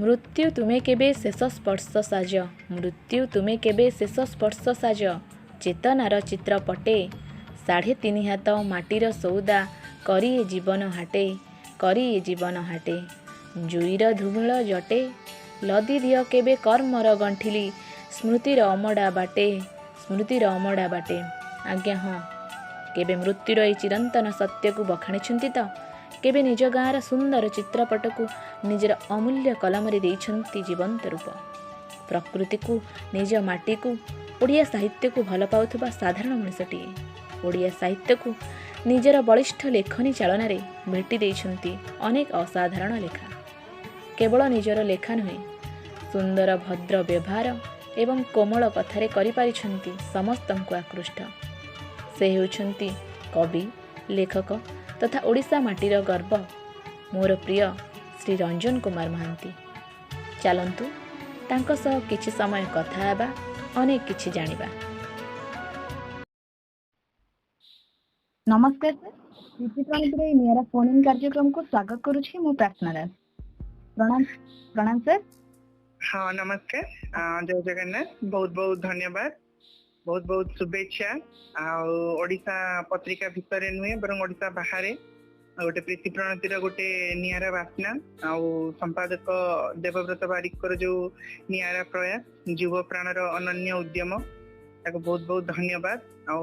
मृत्यु तुमे केबे शेष स्पर्श साज मृत्यु तुमे केबे शेष स्पर्श साज चेतनार चित्रपटे 3.5 हाथ माटीर सौदा करी ए जीवन हाटे करी ए जीवन हाटे जुईर धूमिल जटे लदी दिय केबे कर्मर गंठिली स्मृतिर अमड़ा बाटे आज्ञा हाँ केबे मृत्युर ए चिरंतन सत्य को बखाणी तो केबे निज गाँर सुंदर चित्रपट को निजर अमूल्य कलम देइछंती जीवंत रूप प्रकृति को निज माटी को ओडिया साहित्य को भल पाउथबा साधारण मनुष्यटीए ओडिया साहित्य को निजर बलिष्ठ लेखनी चालन भेटी देइछंती अनेक असाधारण लेखा केवल निजर लेखा नुहे सुंदर भद्र व्यवहार एवं कोमल कथारे करि पारिछंती समस्तंकु आकृष्ट से हेउछंती कवि लेखक तथा ओडिशा माटीर गर्व मोर प्रिय श्री रंजन कुमार महांती। चलंतु तांको सह किछि समय कथा हेबा अनेक किछि जानिबा। नमस्कार सर विचित्राणीपुर नियारा फोन इन कार्यक्रम को स्वागत करुछि मु प्रार्थना दास। प्रणाम सर। हाँ नमस्कार जय जगन्नाथ बहुत बहुत धन्यवाद बहुत बहुत शुभेच्छा ओडिशा पत्रिका भितर नुहे बर ओडिशा बाहर गोटे प्रीति प्रणतिर गोटे नियारा बासना संपादक देवव्रत बारिकर जो नियारा प्रयास युव प्राणर अनन्य उद्यम ताको बहुत बहुत धन्यवाद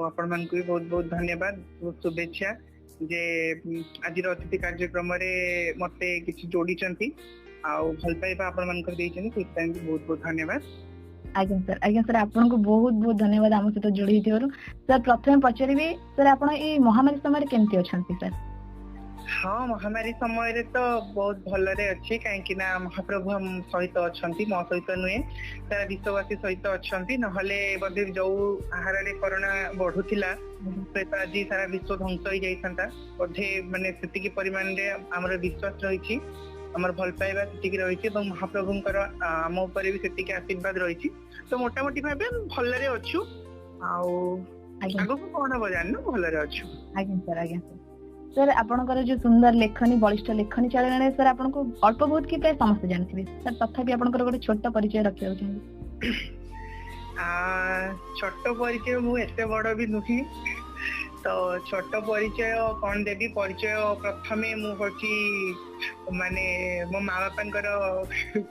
आपण मानकु भी बहुत बहुत धन्यवाद बहुत शुभेच्छा जे आज अतिथि कार्यक्रम मते किछि जोड़ी भल पाइबा आपण मानकर देइछन बहुत बहुत धन्यवाद। आज्ञा सर आपनको बहुत बहुत धन्यवाद आम सहित जोड़ी सर प्रथम पचारि सर आप महामारी समय केमती अच्छा सर। हाँ महामारी समय तो बहुत भलरे अच्छी कहीं महाप्रभु हम सहित अच्छा मो सहित नुहे सारा विश्ववासी सहित अच्छा नहले बोधे जो आहार कोरोना बढ़ुला सहित आज सारा विश्व ध्वंस हो जाता बोधे माने सेतिकी परिमाण रे हमर विश्वास रही आमर भल पाइबा सेतिकी रही महाप्रभुंकर आम उपर भी सेतिकी आशीर्वाद रही तो मोटामोटी भाव भलरे अच्छु आगु कौन हम जान भलरे अच्छु। आज्ञा सर सर आपनकर जो सुंदर लेखनी बलिष्ठ लेखनी चालन सर आपनको अल्प बहुत कि प्राय समस्त जानथिबे सर तथापि आपनकर गोटे छोट परिचय रखियो चाहिए। छोट परिचय मु एते बड़ भी नुही तो छोट परिचय कौन देवी परिचय प्रथमे मु होची माने मो माँ बापांकर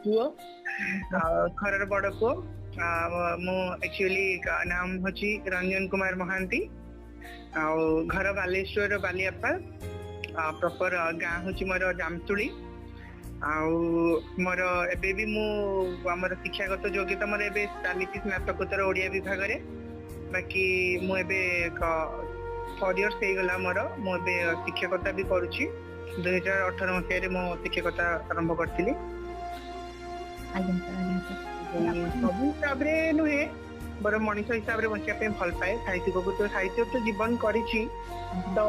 पुओ घर बड़ पुओ मु एक्चुअली नाम होची रंजन कुमार महांती घर बालेश्वर बालियापा प्रॉपर गाँ हूँ मोर जामतुली मोर एबे भी मु हमर शिक्षागत योग्यता मोर एबे चली स्नातकोत्तर ओडिया विभाग रे बाकी मु एबे 4 इयर्स हे गला मोर मु एबे शिक्षकता भी करूची 2018 मसिया रे मो शिक्षकता आरंभ करथिली। सब हिसाब रे नुहे बर मनीष हिसाब से बचा भल पाए साहित्य को तो साहित्य तो जीवन करी तो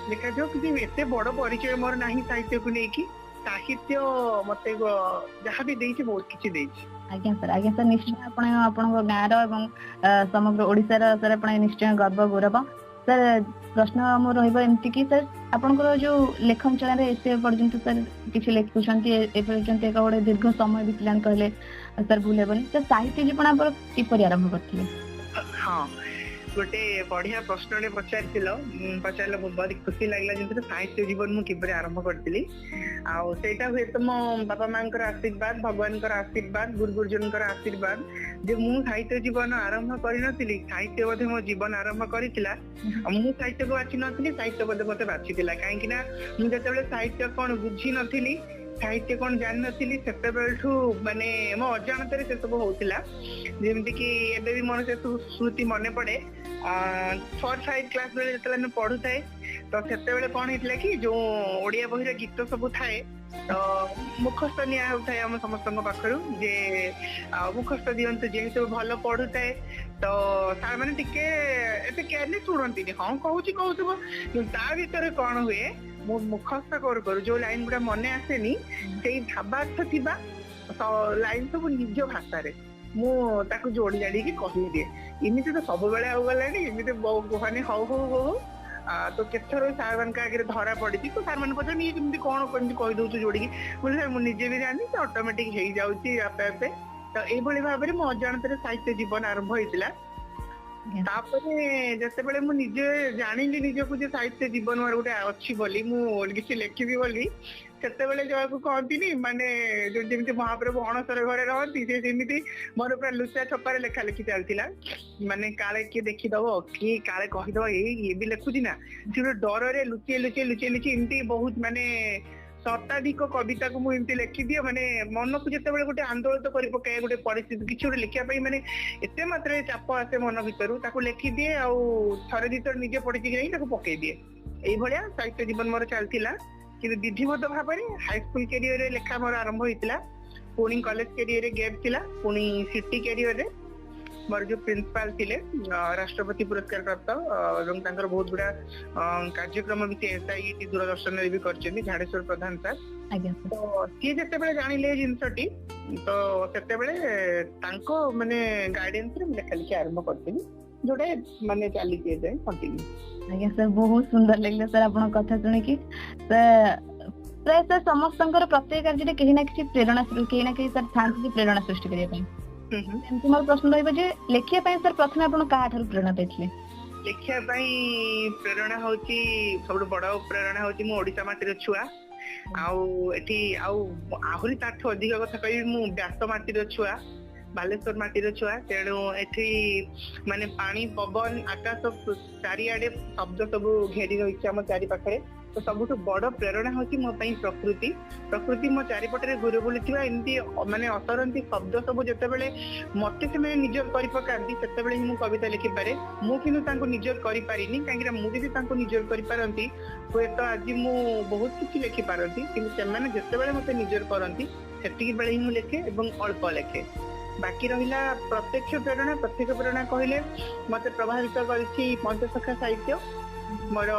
देखा जाओ कि एत बड़ परिचय मोर ना साहित्य को लेकिन साहित्य मत जहाँ भी देइछि बहुत किछि देइछि। आज्ञा सर निश्चय आपण गाँव समग्र ओडिशा सर आप निश्चय गर्व गौरव सर प्रश्न मोर रहिबा एमती कि सर आपनकर जो लेखन चलन एसे पर्यंत सर किछि लिखुछंती ए पर्यंत एक गोटे दीर्घ समय बितलान कहले सर भूल हेबनी सर साहित्य जीवन आप किपरि आरंभ करथिले। हाँ गोटे बढ़िया प्रश्न पचार बहुत खुशी लगला जिन साहित्य जीवन मुझे किपरि आरंभ करी आईटा हुए तो मो बापा माँ आशीर्वाद भगवान आशीर्वाद गुरु गुरुजन आशीर्वाद जे मु साहित्य जीवन आरंभ करी साहित्य बोधे मो जीवन आरंभ करितिला मु साहित्य को बाछि नथिली साहित्य बोधे मते बाछितिला काहेकि ना मु जतबेले साहित्य कोन बुझी नथिली साहित्य कौन जान नी से माने मो अजाणत से सब होता जमी कि एबे भी मोर से स्मृति मन पड़े 4-5 क्लास बेले जो पढ़ु थाए तो से कौन होता कि जो ओडिया बही गीत सब थाए तो मुखस्थ निया होता आम समस्त पाखर जे मुखस्थ दिंतु जेहेतु भल पढ़ु थाए तो सार मैंने टिके केयरली शुणती हाँ कहूँ ता भर कौन हुए मु मुखस्थ करू जो लाइन गुड़ा मन आसेनी से भावार्थ थी लाइन सब निज भाषा मुझे जोड़ी जाड़ी कही दिए इमिति तो सब बेले आउ गलानी इमिति कहनी हौ हौ हौ तो केथर सार मान आगे धरा पड़ी तो सार मैंने पचार ये कमी कौन कमी कहीदे जोड़ी बोले मुझे निजे भी जानी ऑटोमेटिक हो जाऊँगी आपे आपे तो यही भाव में मो अजाणत साहित्य जीवन आरंभ होता जिते मु निजे जानिली निजक साहित्य जीवन मोर गोटे अच्छी बोली मुझे लेखिबी बोली से कहती माने जमी महाप्रभु अणसर घरे रहती सेमती मोर पूरा लुचा छपारे लेखा लेखी चलता माने काले किए देखीदब किए काले कहीदब ये भी लिखुची ना सी गोटे डर लुचे लुचे लुचे लुचे एमती बहुत माने शताधिक कविता को मुझे लिखी दिए माने मन को जिते गोटे आंदोलित कर पकाए गोटे परिस्थिति किसी गोटे लिखापी माने एत मात्रा चाप आसे मन भर लिखी दिए आरे दी थर निजे पढ़ी कि नहीं पकई दिए यही साहित्य जीवन मोर चलता कि विधिवत भाव में हाईस्कल कैरियर लेखा मोर आरंभ होता पुणी कॉलेज कैरियर गैप थिला पुणी सिटी कैरियर मोर जो प्रिंसिपाल थिले राष्ट्रपति पुरस्कार प्राप्त और बहुत गुड़ा कार्यक्रम भी एसआईटी दूरदर्शन भी करछन्ती झाड़ेश्वर प्रधान सर तो सी जिते जानिले जिनसटी तो सेते माने गाइडेंस रे लेखा लिखी आरंभ करथिली जोड़े माने चली जाए कंटिन्यू। आज्ञा सर बहुत सुंदर लगला सर आपन कथा सुनि कि प्राय सर समस्तंकर प्रत्येक कार्य कहीं ना किसी प्रेरणा कहीं ना कहीं सर थांती प्रेरणा सृष्टि करिया पई एमती मोर प्रश्न रहइबो जे लेखिया पई सर प्रथमे आपन का ठार प्रेरणा पेथिले लेखिया पई प्रेरणा होची सब बड़ प्रेरणा होची मो ओडिसा माटी रे छुआ आउ एठी आउ आहुरी ताठ अधिक कथा कहि मु व्यास माटी रे छुआ बालेश्वर माटीर छुआ तेणु एठी माने पानी पवन आकाश चारिआडे शब्द सब घेरी रही आम चारि पाखे तो सबुठ बड़ प्रेरणा होची मो पई प्रकृति प्रकृति मो चारिपटे घुरी बुलुवा एमती माने असरंती शब्द सब जिते मते से निजर कर पकाती से मु कविता लिखि पारे मु किंतु तांको निजर करि पारिनी काहेकि मु जदि तांको निजर करि पारंती हुए तो आज मु बहुत किछि लिखि पारंती किंतु से माने जिते बेले मते निजर करंती सेतिकी बेले ही मु लिखे एवं अल्प लिखे बाकी रहिला प्रत्यक्ष प्रेरणा कहले मते प्रभावित करछि पंचसखा साहित्य मोर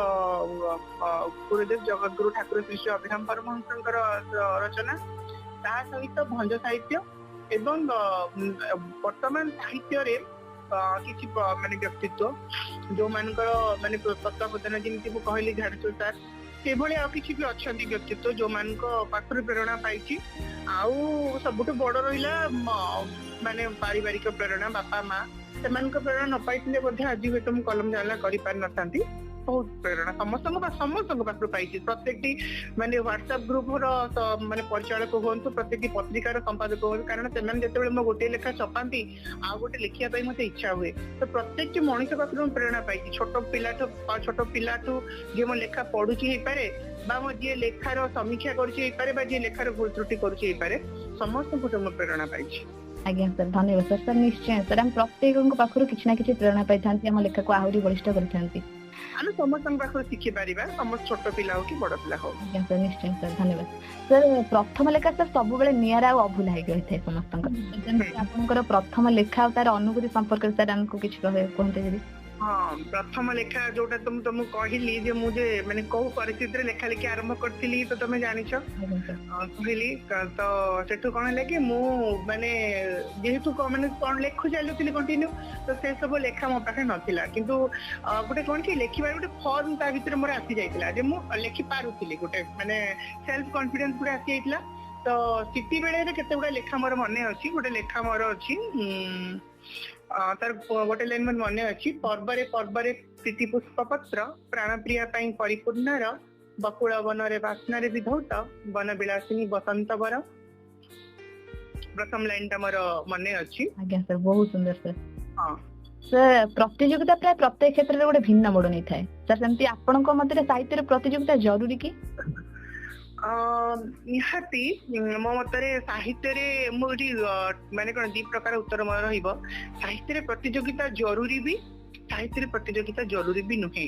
गुरुदेव जगतगुरु ठाकुर श्री श्री अभिराम परमहंसंकर रचना ता सहित भंज साहित्य एवं वर्तमान साहित्य रे किछि माने व्यक्तित्व जो मानकर माने तत्वबोधन जिनकी मु कहली झाड़ेश्वर सर से भले आ किछि भी अछंती व्यक्तित्व जो मानको पाखर प्रेरणा पाइछि आउ सबुठ बड़ रहिला माने पारिवारिक प्रेरणा बापा माँ से प्रेरणा न पाइथिले बोधे आज हुए तो कलम जाला करि पार नथांती बहुत प्रेरणा समस्त पाखर पाइछि प्रत्येक माने व्हाट्सएप ग्रुप माने परिचालक हुंतु प्रत्येक पत्रिकार संपादक हुंतु कारण से जेतेबेले मो गोटे लेखा छपांती आ गोटे लिखिया पई मते इच्छा हुए तो प्रत्येक मनुष्य पाखर प्रेरणा पाइछि छोट पिलाठू जे मो लेखा पढुछि हे पारे बा मो जे लेखार समीक्षा करूछि हे पारे बा जे लेखार भूल त्रुटि करूछि हे पारे समस्त को मो प्रेरणा पाइछि। आज्ञा सर धन्यवाद सर सर निश्चय सर हम प्रत्येक पाखर किछि ना किछि प्रेरणा पाई थांती हम लेखा को आहुरी बलिष्ठ करि थांती आमे समस्त पाखर शिखि पारिबा समस्त छोट पिला हो कि बड़ पिला हो। आज्ञा सर निश्चय सर धन्यवाद सर प्रथम लेखा सर सब बेले नियारा आ अभुला हे गय थे समस्त आपनकर प्रथम लेखा तार अनुभूति संपर्क सर हमको किछि कहते जदी हाँ प्रथम लेखा जोटा तुम कहली जे मुझे माने को परिस्थिति रे लेखा लिखि आरंभ करथिली तो तमे जानिछ कहली तो सेठु कोन ले कि मु माने जेहेतु माने कोन लेखु चालुथिली कंटिन्यू तो से सब लेखा मो पाखे नथिला किंतु गोटे कोन कि लेखिबार गोटे फॉर्म ता भीतर मोर आसी जाइतिला जे मु लेखि पारुथिली गोटे माने सेल्फ कॉन्फिडेंस पूरा आसी जाइतिला तो सिटी बेले रे केते गुडा लेखा मोर मने अछि गोटे लेखा मोर अछि तार गोटे लाइन मन मने अछि पर्वरे पर्वरे प्रीति पुष्प पत्र प्राणप्रिया पई परिपूर्णर बकुल वन रे वासना रे विधौत वन विलासिनी बसंत वर प्रथम लाइन ता मोर मने अछि। आज्ञा सर बहुत सुंदर सर। हां सर प्रतियोगिता प्राय प्रत्येक क्षेत्र रे गोटे भिन्न मोड़ नै थाए सर सेमति आपनक मते साहित्य रे प्रतियोगिता जरूरी की निहाती मो मतरे साहित्य रे मोडी माने कोन दी प्रकार उत्तर मोर रहिबो साहित्य रे प्रतियोगिता जरूरी भी साहित्य रे प्रतियोगिता जरूरी भी नुहे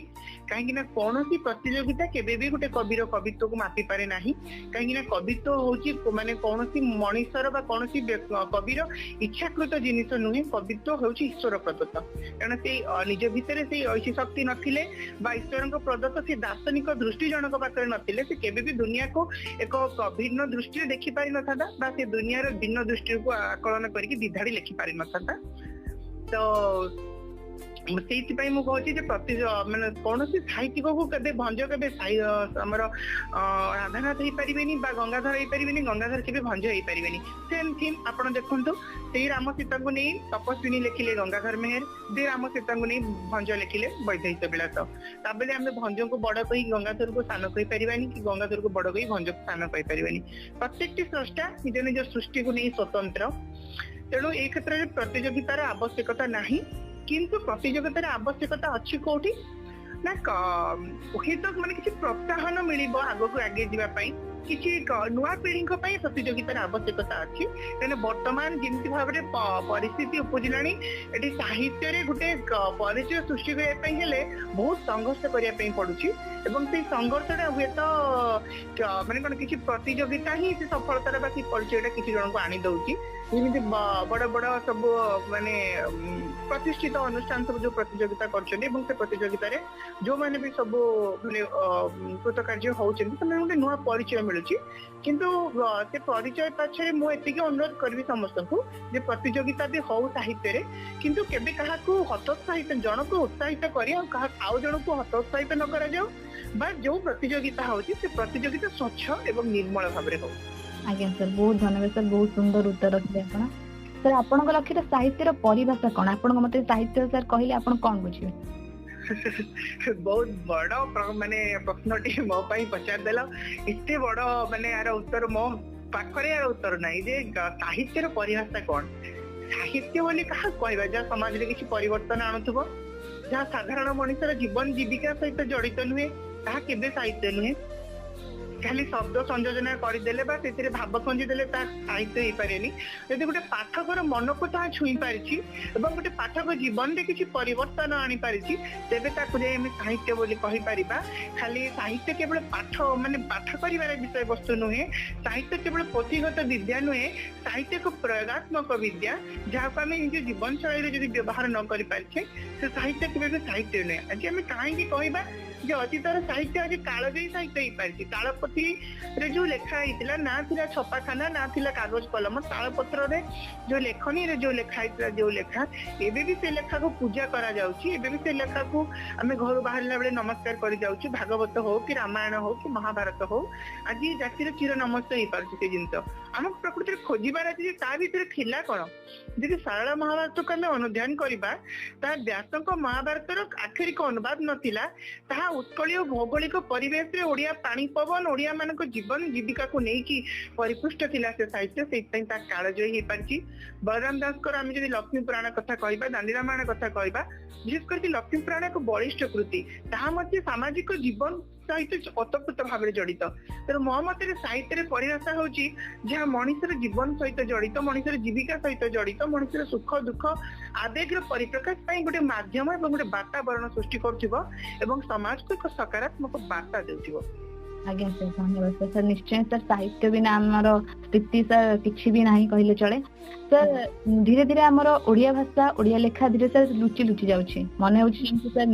कहीं ना कौन सी प्रतियोगिता केबे भी गोटे कविर कवित्व को मापी पारे नाही कहीं ना कवित्व होची माने कौन सी मनुष्यर बा कौन सी कविर इच्छाकृत जिनिस नुहे कवित्व होची ईश्वर प्रदत्त कारण से निज भितर से ऐसी शक्ति नथिले बा ईश्वर प्रदत्त से दार्शनिक दृष्टि जनक पाखरे नथिले से केबे भी दुनिया को एक भिन्न दृष्टि देखि पारि नथादा बा से दुनिया रो भिन्न दृष्टि को आकलन करके दिधाड़ी लिखि पारि नथादा तो ସେଇଥିପାଇଁ ମୁଁ କହୁଛି ଯେ ମାନେ କୌଣସି ସାହିତ୍ୟିକକୁ କେବେ ଭଞ୍ଜ କେବେ ଆମର ରାଧାନାଥ ହେଇପାରିବେନି ବା ଗଙ୍ଗାଧର ହେଇପାରିବେନି, ଗଙ୍ଗାଧର କେବେ ଭଞ୍ଜ ହେଇପାରିବେନି। ସେମ୍ ଥିମ୍ ଆପଣ ଦେଖନ୍ତୁ, ସେଇ ରାମ ସୀତାଙ୍କୁ ନେଇ ତପସ୍ୱିନୀ ଲେଖିଲେ ଗଙ୍ଗାଧର ମେହେର, ସେ ରାମ ସୀତାଙ୍କୁ ନେଇ ଭଞ୍ଜ ଲେଖିଲେ ବୈଦେହୀଶ ବିଳାସ। ତାବେଳେ ଆମେ ଭଞ୍ଜଙ୍କୁ ବଡ କହି ଗଙ୍ଗାଧରକୁ ସାନ କହିପାରିବାନି, କି ଗଙ୍ଗାଧରକୁ ବଡ କହି ଭଞ୍ଜକୁ ସାନ କହିପାରିବାନି। ପ୍ରତ୍ୟେକଟି ସ୍ରଷ୍ଟା ନିଜ ନିଜ ସୃଷ୍ଟିକୁ ନେଇ ସ୍ୱତନ୍ତ୍ର। ତେଣୁ ଏଇ କ୍ଷେତ୍ରରେ ପ୍ରତିଯୋଗିତାର ଆବଶ୍ୟକତା ନାହିଁ, କିନ୍ତୁ ପ୍ରତିଯୋଗିତାର ଆବଶ୍ୟକତା ଅଛି କୋଉଠି ନା ହୁଏତ ମାନେ କିଛି ପ୍ରୋତ୍ସାହନ ମିଳିବ ଆଗକୁ ଆଗେଇ ଯିବା ପାଇଁ, କିଛି ନୂଆ ପିଢିଙ୍କ ପାଇଁ ପ୍ରତିଯୋଗିତାର ଆବଶ୍ୟକତା ଅଛି। କାହିଁକିନା ବର୍ତ୍ତମାନ ଯେମିତି ଭାବରେ ପରିସ୍ଥିତି ଉପୁଜିଲାଣି, ଏଠି ସାହିତ୍ୟରେ ଗୋଟେ ପରିଚୟ ସୃଷ୍ଟି କରିବା ପାଇଁ ହେଲେ ବହୁତ ସଂଘର୍ଷ କରିବା ପାଇଁ ପଡୁଛି, ଏବଂ ସେଇ ସଂଘର୍ଷଟା ହୁଏତ ମାନେ କଣ କିଛି ପ୍ରତିଯୋଗିତା ହିଁ ସେ ସଫଳତାର ବା ସେ ପରିଚୟଟା କିଛି ଜଣଙ୍କୁ ଆଣି ଦଉଛି। ଯେମିତି ବଡ ବଡ ସବୁ ମାନେ ପ୍ରତିଷ୍ଠିତ ଅନୁଷ୍ଠାନ ସବୁ ଯୋଉ ପ୍ରତିଯୋଗିତା କରୁଛନ୍ତି, ଏବଂ ସେ ପ୍ରତିଯୋଗିତାରେ ଯୋଉମାନେ ବି ସବୁ ମାନେ କୃତକାର୍ଯ୍ୟ ହଉଛନ୍ତି ସେମାନେ ଗୋଟେ ନୂଆ ପରିଚୟ ମିଳୁଛି। କିନ୍ତୁ ସେ ପରିଚୟ ପଛରେ ମୁଁ ଏତିକି ଅନୁରୋଧ କରିବି ସମସ୍ତଙ୍କୁ ଯେ ପ୍ରତିଯୋଗିତା ବି ହଉ ସାହିତ୍ୟରେ, କିନ୍ତୁ କେବେ କାହାକୁ ହତୋତ୍ସାହିତ, ଜଣକୁ ଉତ୍ସାହିତ କରି ଆଉ ଜଣକୁ ହତୋତ୍ସାହିତ ନ କରାଯାଉ, ବା ଯୋଉ ପ୍ରତିଯୋଗିତା ହଉଛି ସେ ପ୍ରତିଯୋଗିତା ସ୍ୱଚ୍ଛ ଏବଂ ନିର୍ମଳ ଭାବରେ ହଉ। ଆଜ୍ଞା ସାର୍, ବହୁତ ଧନ୍ୟବାଦ ସାର୍, ବହୁତ ସୁନ୍ଦର ଉତ୍ତର ରଖିଲେ ଆପଣ। ସାର୍ ଆପଣଙ୍କ ଲକ୍ଷ୍ୟରେ ସାହିତ୍ୟର ପରିଭାଷା କଣ? ଆପଣଙ୍କ ମତେ ସାହିତ୍ୟ ସାର୍ କହିଲେ ଆପଣ କଣ ବୁଝିବେ? ବହୁତ ବଡ ମାନେ ପ୍ରଶ୍ନଟି ମୋ ପାଇଁ ପଚାରିଦେଲ। ଏତେ ବଡ ମାନେ ଏହାର ଉତ୍ତର ମୋ ପାଖରେ ଏହାର ଉତ୍ତର ନାହିଁ ଯେ ସାହିତ୍ୟର ପରିଭାଷା କଣ। ସାହିତ୍ୟ ବୋଲି କାହାକୁ କହିବା? ଯାହା ସମାଜରେ କିଛି ପରିବର୍ତ୍ତନ ଆଣୁଥିବ, ଯାହା ସାଧାରଣ ମଣିଷର ଜୀବନ ଜୀବିକା ସହିତ ଜଡିତ ନୁହେଁ, ତାହା କେବେ ସାହିତ୍ୟ ନୁହେଁ। ଖାଲି ଶବ୍ଦ ସଂଯୋଜନା କରିଦେଲେ ବା ସେଥିରେ ଭାବ ଖଞ୍ଜିଦେଲେ ତାହା ସାହିତ୍ୟ ହେଇପାରେନି। ଯଦି ଗୋଟେ ପାଠକର ମନକୁ ତାହା ଛୁଇଁ ପାରିଛି ଏବଂ ଗୋଟେ ପାଠକ ଜୀବନରେ କିଛି ପରିବର୍ତ୍ତନ ଆଣିପାରିଛି, ତେବେ ତାକୁ ଯାଇ ଆମେ ସାହିତ୍ୟ ବୋଲି କହିପାରିବା। ଖାଲି ସାହିତ୍ୟ କେବଳ ମାନେ ପାଠ କରିବାର ବିଷୟବସ୍ତୁ ନୁହେଁ, ସାହିତ୍ୟ କେବଳ ପୋଥିଗତ ବିଦ୍ୟା ନୁହେଁ, ସାହିତ୍ୟ ଏକ ପ୍ରୟୋଗାତ୍ମକ ବିଦ୍ୟା, ଯାହାକୁ ଆମେ ନିଜ ଜୀବନ ଶୈଳୀରେ ଯଦି ବ୍ୟବହାର ନ କରିପାରିଛେ ସେ ସାହିତ୍ୟ କେବେ ବି ସାହିତ୍ୟ ନୁହେଁ। ଆଜି ଆମେ କାହିଁକି କହିବା ଯେ ଅତୀତର ସାହିତ୍ୟ ଆଜି କାଳଜୟୀ ସାହିତ୍ୟ ହେଇପାରିଛି? ତାଳପତ୍ରୀରେ ଯୋଉ ଲେଖା ହେଇଥିଲା, ନା ଥିଲା ଛପାଖାନା, ନା ଥିଲା କାଗଜ କଲମ, ତାଳପତ୍ରରେ ଯୋଉ ଲେଖନୀରେ ଯୋଉ ଲେଖା ହେଇଥିଲା, ଯୋଉ ଲେଖା ଏବେ ବି ସେ ଲେଖାକୁ ପୂଜା କରାଯାଉଛି, ଏବେ ବି ସେ ଲେଖାକୁ ଆମେ ଘରୁ ବାହାରିଲା ବେଳେ ନମସ୍କାର କରି ଯାଉଛୁ। ଭାଗବତ ହଉ କି ରାମାୟଣ ହଉ କି ମହାଭାରତ ହଉ, ଆଜି ଜାତିର ଚିର ନମସ୍ତ ହେଇପାରୁଛି ସେ ଜିନିଷ। ଆମ ପ୍ରକୃତିରେ ଖୋଜିବାର ଅଛି ଯେ ତା ଭିତରେ ଥିଲା କଣ। ଯଦି ଶାରଳା ମହାଭାରତକୁ ଆମେ ଅନୁଧ୍ୟାନ କରିବା, ତାହା ବ୍ୟାସଙ୍କ ମହାଭାରତର ଆକ୍ଷରିକ ଅନୁବାଦ ନଥିଲା, ତାହା ଉତ୍କଳୀୟ ଭୌଗୋଳିକ ପରିବେଶରେ ଓଡିଆ ପାଣି ପବନ, ଓଡିଆ ମାନଙ୍କ ଜୀବନ ଜୀବିକାକୁ ନେଇକି ପରିପୃଷ୍ଟ ଥିଲା ସେ ସାହିତ୍ୟ। ସେଇଥିପାଇଁ ତା କାଳଜୟୀ ହେଇପାରିଛି। ବଳରାମ ଦାସଙ୍କର ଆମେ ଯଦି ଲକ୍ଷ୍ମୀ ପୁରାଣ କଥା କହିବା, ଦାଣ୍ଡି ରାମାୟଣ କଥା କହିବା, ବିଶେଷ କରିକି ଲକ୍ଷ୍ମୀ ପୁରାଣ ଏକ ବଳିଷ୍ଠ କୃତି, ତାହା ମଧ୍ୟ ସାମାଜିକ ଜୀବନ ସହିତ ଓତପ୍ରୋତ ଭାବରେ ଜଡିତ। ତେଣୁ ମୋ ମତରେ ସାହିତ୍ୟରେ ପରିଭାଷା ହଉଛି ଯାହା ମଣିଷର ଜୀବନ ସହିତ ଜଡିତ, ମଣିଷର ଜୀବିକା ସହିତ ଜଡିତ, ମଣିଷର ସୁଖ ଦୁଃଖ ଆବେଗର ପରିପ୍ରକାଶ ପାଇଁ ଗୋଟେ ମାଧ୍ୟମ ଏବଂ ଗୋଟେ ବାତାବରଣ ସୃଷ୍ଟି କରୁଥିବ ଏବଂ ସମାଜକୁ ଏକ ସକାରାତ୍ମକ ବାର୍ତ୍ତା ଦେଉଥିବ। ଆଜ୍ଞା ସାର୍, ଧନ୍ୟବାଦ ସାର୍। ସାର୍ ନିଶ୍ଚୟ ସାର୍, ସାହିତ୍ୟ ବିନା ଆମର ସ୍ଥିତି ସାର୍ କିଛି ବି ନାହିଁ କହିଲେ ଚଳେ। ସାର୍ ଧୀରେ ଧୀରେ ଆମର ଓଡିଆ ଭାଷା, ଓଡିଆ ଲେଖା ଧୀରେ ସାର୍ ଲୁଚି ଲୁଚି ଯାଉଛି, ମନେ ହଉଛି ଯେମିତି ସାର୍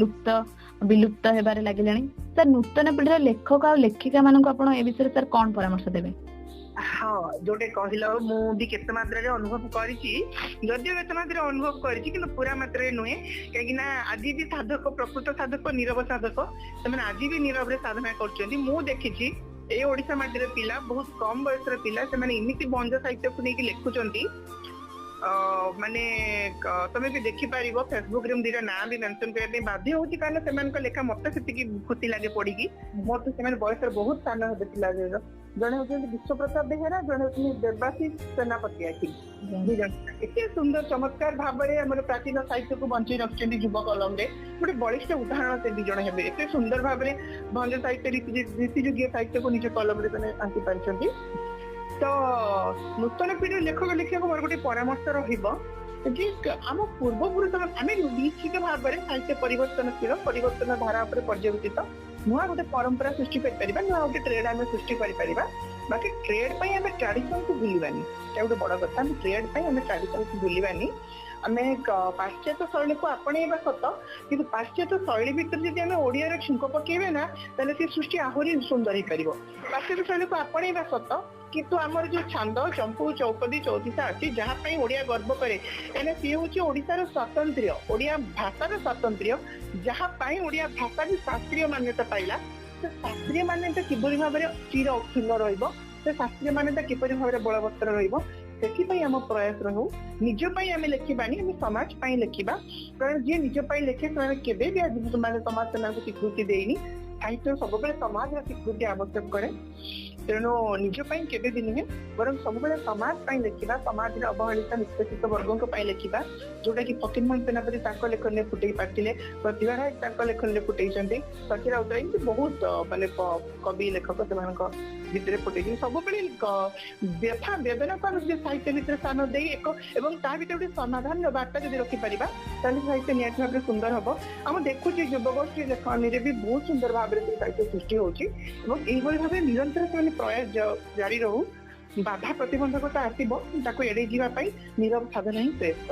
ବିଲୁପ୍ତ ହେବାରେ ଲାଗିଲାଣି। ସାର୍ ନୂତନ ପିଢିର ଲେଖକ ଆଉ ଲେଖିକା ମାନଙ୍କୁ ଆପଣ ଏ ବିଷୟରେ ସାର୍ କଣ ପରାମର୍ଶ ଦେବେ? ହଁ, ଯୋଉଟା କହିଲ ମୁଁ ବି କେତେ ମାତ୍ରାରେ ଅନୁଭବ କରିଛି, ଯଦିଓ କେତେ ମାତ୍ରାରେ ଅନୁଭବ କରିଛି କିନ୍ତୁ ପୁରା ମାତ୍ରାରେ ନୁହେଁ। କାହିଁକି ନା ଆଜି ବି ସାଧକ, ପ୍ରକୃତ ସାଧକ, ନୀରବ ସାଧକ, ସେମାନେ ଆଜି ବି ନୀରବରେ ସାଧନା କରୁଛନ୍ତି। ମୁଁ ଦେଖିଛି ଏଇ ଓଡିଶା ମାଟିର ପିଲା, ବହୁତ କମ ବୟସର ପିଲା, ସେମାନେ ଏମିତି ବଞ୍ଜ ସାହିତ୍ୟକୁ ନେଇକି ଲେଖୁଛନ୍ତି। ମାନେ ତମେ ବି ଦେଖିପାରିବ, ଫେସବୁକ ରେ ମୁଁ ଦିଟା ନାଁ ବି ମେନସନ କରିବା ପାଇଁ ବାଧ୍ୟ ହଉଛି, କାରଣ ସେମାନଙ୍କ ଲେଖା ମତେ ସେତିକି ଖୁସି ଲାଗେ ପଢିକି। ମୋତେ ସେମାନେ ବୟସରେ ବହୁତ ସାନ ହେବେ ପିଲା। ଜଣେ ହଉଛନ୍ତି ବିଶ୍ୱପ୍ରତାପ ବେହେରା, ଜଣେ ହଉଛନ୍ତି ଦେବାଶିଷ ସେନାପତି। ଦି ଜଣ ଏତେ ସୁନ୍ଦର ଚମତ୍କାର ଭାବରେ ଆମର ପ୍ରାଚୀନ ସାହିତ୍ୟକୁ ବଞ୍ଚେଇ ରଖିଛନ୍ତି ଯୁବ କଲମରେ। ଗୋଟେ ବଳିଷ୍ଠ ଉଦାହରଣ ସେ ଦି ଜଣ ହେବେ। ଏତେ ସୁନ୍ଦର ଭାବରେ ଭଞ୍ଜ ସାହିତ୍ୟ, ରୀତିଯୁଗୀୟ ସାହିତ୍ୟକୁ ନିଜ କଲମରେ ସେମାନେ ଆଙ୍କି ପାରିଛନ୍ତି। ତ ନୂତନ ପିଢିର ଲେଖକ ଲେଖିବାକୁ ମୋର ଗୋଟେ ପରାମର୍ଶ ରହିବ ଯେ ଆମ ପୂର୍ବପୁରୁଷ ଆମେ ନିଶ୍ଚିତ ଭାବରେ ସାହିତ୍ୟ ପରିବର୍ତ୍ତନଶୀଳ, ପରିବର୍ତ୍ତନ ଧାରା ଉପରେ ପର୍ଯ୍ୟବେସିତ ନୂଆ ଗୋଟେ ପରମ୍ପରା ସୃଷ୍ଟି କରିପାରିବା, ନୂଆ ଗୋଟେ ଟ୍ରେଡ୍ ଆମେ ସୃଷ୍ଟି କରିପାରିବା। ବାକି ଟ୍ରେଡ୍ ପାଇଁ ଆମେ ଟ୍ରାଡିସନକୁ ଭୁଲିବାନି, ଏଇଟା ଗୋଟେ ବଡ କଥା। ଆମେ ଟ୍ରେଡ୍ ପାଇଁ ଆମେ ଟ୍ରାଡିସନକୁ ଭୁଲିବାନି। ଆମେ ପାଶ୍ଚାତ୍ୟ ଶୈଳୀକୁ ଆପଣେଇବା ସତ, କିନ୍ତୁ ପାଶ୍ଚାତ୍ୟ ଶୈଳୀ ଭିତରେ ଯଦି ଆମେ ଓଡିଆର ଛୁଙ୍କ ପକେଇବେ ନା, ତାହେଲେ ସେ ସୃଷ୍ଟି ଆହୁରି ସୁନ୍ଦର ହେଇପାରିବ। ପାଶ୍ଚାତ୍ୟ ଶୈଳୀକୁ ଆପଣେଇବା ସତ, କିନ୍ତୁ ଆମର ଯୋଉ ଛାନ୍ଦ ଚମ୍ପୁ ଚୌପଦୀ ଚୌତିଶା ଅଛି ଯାହା ପାଇଁ ଓଡିଆ ଗର୍ବ କରେ କାହିଁକିନା ସିଏ ହଉଛି ଓଡିଶାର ସ୍ୱାତନ୍ତ୍ର୍ୟ, ଓଡିଆ ଭାଷାର ସ୍ୱାତନ୍ତ୍ର୍ୟ, ଯାହା ପାଇଁ ଓଡିଆ ଭାଷା ବି ଶାସ୍ତ୍ରୀୟ ମାନ୍ୟତା ପାଇଲା। ସେ ଶାସ୍ତ୍ରୀୟ ମାନ୍ୟତା କିଭଳି ଭାବରେ ଚିର ଅକ୍ଷୁଣ୍ଣ ରହିବ, ସେ ଶାସ୍ତ୍ରୀୟ ମାନ୍ୟତା କିପରି ଭାବରେ ବଳବତ୍ତର ରହିବ, ସେଥିପାଇଁ ଆମ ପ୍ରୟାସ ରହୁ। ନିଜ ପାଇଁ ଆମେ ଲେଖିବାନି, ଆମେ ସମାଜ ପାଇଁ ଲେଖିବା। କାରଣ ଯିଏ ନିଜ ପାଇଁ ଲେଖେ ସେମାନେ କେବେ ବି ଆଜି ସମାଜ ସେମାନଙ୍କୁ ସ୍ୱୀକୃତି ଦେଇନି। ସାହିତ୍ୟ ସବୁବେଳେ ସମାଜର ସ୍ୱୀକୃତି ଆବଶ୍ୟକ କରେ। ତେଣୁ ନିଜ ପାଇଁ କେବେ ବି ନୁହେଁ, ବରଂ ସବୁବେଳେ ସମାଜ ପାଇଁ ଲେଖିବା, ସମାଜରେ ଅବହେଳିତ ନିଷ୍ପେଷିତ ବର୍ଗଙ୍କ ପାଇଁ ଲେଖିବା, ଯୋଉଟା କି ଫକୀରମୋହନ ସେନାପତି ତାଙ୍କ ଲେଖନୀରେ ଫୁଟେଇ ପାରିଥିଲେ, ପ୍ରତିଭା ରାୟ ତାଙ୍କ ଲେଖନୀରେ ଫୁଟେଇଛନ୍ତି, ସଚିନ ରାଉତରାୟ ଏମିତି ବହୁତ ମାନେ କବି ଲେଖକ ସେମାନଙ୍କ ଭିତରେ ଫୁଟେଇଛନ୍ତି। ସବୁବେଳେ ବ୍ୟଥା ବେଦନାକୁ ଆମେ ଯଦି ସାହିତ୍ୟ ଭିତରେ ସ୍ଥାନ ଦେଇ ଏବଂ ତା ଭିତରେ ଗୋଟେ ସମାଧାନର ବାର୍ତ୍ତା ଯଦି ରଖିପାରିବା ତାହେଲେ ସାହିତ୍ୟ ନିହାତି ଭାବରେ ସୁନ୍ଦର ହବ। ଆମେ ଦେଖୁଛେ ଯୁବଗୋଷ୍ଠୀ ଲେଖନୀରେ ବି ବହୁତ ସୁନ୍ଦର ଭାବରେ ସେ ସାହିତ୍ୟ ସୃଷ୍ଟି ହଉଛି ଏବଂ ଏଇଭଳି ଭାବେ ନିରନ୍ତର ସେମାନେ ପ୍ରୟାସ ଜାରି ରହୁ। ବାଧା ପ୍ରତିବନ୍ଧକତା ଆସିବ, ତାକୁ ଏଡେଇ ଯିବା ପାଇଁ ନିରବ ସାଧନା ହିଁ ଶ୍ରେଷ୍ଠ।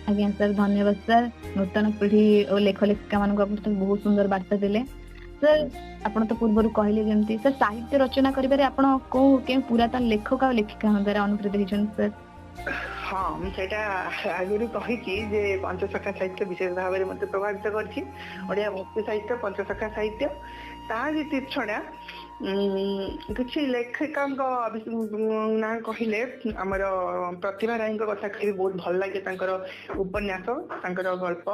ଆଜ୍ଞା ସାର୍, ଧନ୍ୟବାଦ ସାର୍। ନୂତନ ପିଢି ଓ ଲେଖ ଲେଖିକା ମାନଙ୍କୁ ଆପଣ ବହୁତ ସୁନ୍ଦର ବାର୍ତ୍ତା ଦେଲେ ସାର୍। ଆପଣ ତ ପୂର୍ବରୁ କହିଲେ ଯେମିତି ସାର୍ ସାହିତ୍ୟ ରଚନା କରିବାରେ ଆପଣ କେଉଁ ପୁରାତନ ଲେଖକ ଆଉ ଲେଖିକାଙ୍କ ଦ୍ୱାରା ଅନୁପ୍ରେରିତ ହେଇଛନ୍ତି ସାର୍? ହଁ, ମୁଁ ସେଇଟା ଆଗରୁ କହିଛି ଯେ ପଞ୍ଚସଖା ସାହିତ୍ୟ ବିଶେଷ ଭାବରେ ମତେ ପ୍ରଭାବିତ କରିଛି। ଓଡିଆ ଭକ୍ତି ସାହିତ୍ୟ, ପଞ୍ଚସଖା ସାହିତ୍ୟ, ତା ବ୍ୟତୀତ ଛଡା କିଛି ଲେଖିକାଙ୍କ ନାଁ କହିଲେ ଆମର ପ୍ରତିଭା ରାୟଙ୍କ କଥା କହିବି, ବହୁତ ଭଲ ଲାଗେ ତାଙ୍କର ଉପନ୍ୟାସ, ତାଙ୍କର ଗଳ୍ପ।